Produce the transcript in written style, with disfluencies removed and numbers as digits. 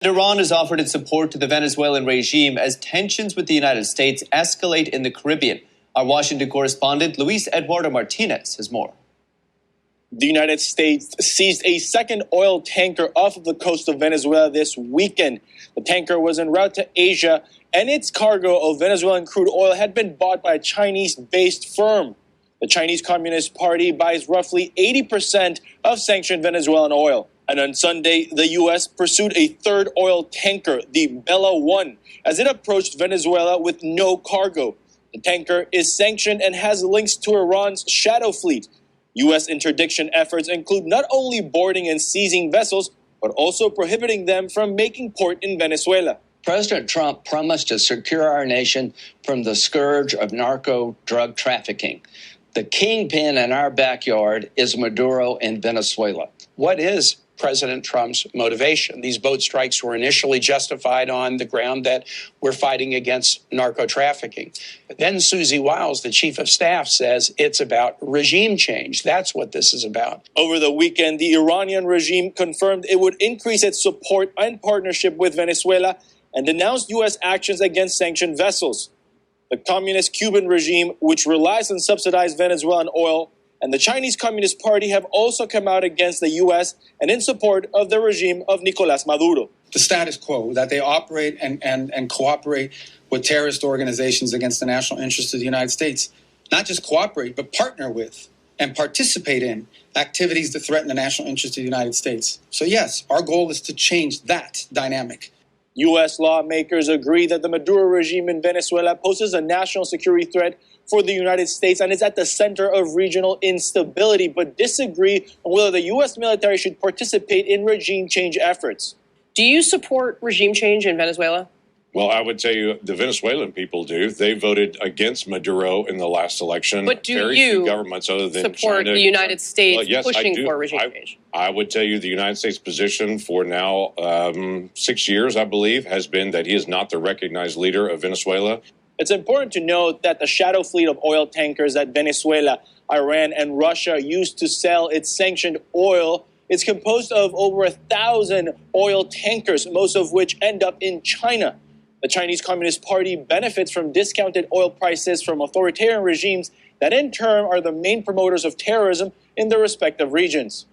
Iran has offered its support to the Venezuelan regime as tensions with the United States escalate in the Caribbean. Our Washington correspondent Luis Eduardo Martinez has more. The United States seized a second oil tanker off of the coast of Venezuela this weekend. The tanker was en route to Asia, and its cargo of Venezuelan crude oil had been bought by a Chinese-based firm. The Chinese Communist Party buys roughly 80% of sanctioned Venezuelan oil. And on Sunday, the U.S. pursued a third oil tanker, the Bella 1, as it approached Venezuela with no cargo. The tanker is sanctioned and has links to Iran's shadow fleet. U.S. interdiction efforts include not only boarding and seizing vessels, but also prohibiting them from making port in Venezuela. President Trump promised to secure our nation from the scourge of narco drug trafficking. The kingpin in our backyard is Maduro in Venezuela. What is President Trump's motivation? These boat strikes were initially justified on the ground that we're fighting against narco trafficking. But then Susie Wiles, the chief of staff, says it's about regime change. That's what this is about. Over the weekend, the Iranian regime confirmed it would increase its support and partnership with Venezuela and denounced U.S. actions against sanctioned vessels. The communist Cuban regime, which relies on subsidized Venezuelan oil, and the Chinese Communist Party have also come out against the U.S. and in support of the regime of Nicolás Maduro. The status quo, that they operate and cooperate with terrorist organizations against the national interests of the United States. Not just cooperate, but partner with and participate in activities that threaten the national interests of the United States. So yes, our goal is to change that dynamic. U.S. lawmakers agree that the Maduro regime in Venezuela poses a national security threat for the United States and is at the center of regional instability, but disagree on whether the U.S. military should participate in regime change efforts. Do you support regime change in Venezuela? Well, I would tell you the Venezuelan people do. They voted against Maduro in the last election. But do Very you few governments other than support China, the United States well, yes, pushing I do. for regime change? I would tell you the United States position for now 6 years, I believe, has been that he is not the recognized leader of Venezuela. It's important to note that the shadow fleet of oil tankers that Venezuela, Iran, and Russia used to sell its sanctioned oil is composed of over 1,000 oil tankers, most of which end up in China. The Chinese Communist Party benefits from discounted oil prices from authoritarian regimes that in turn are the main promoters of terrorism in their respective regions.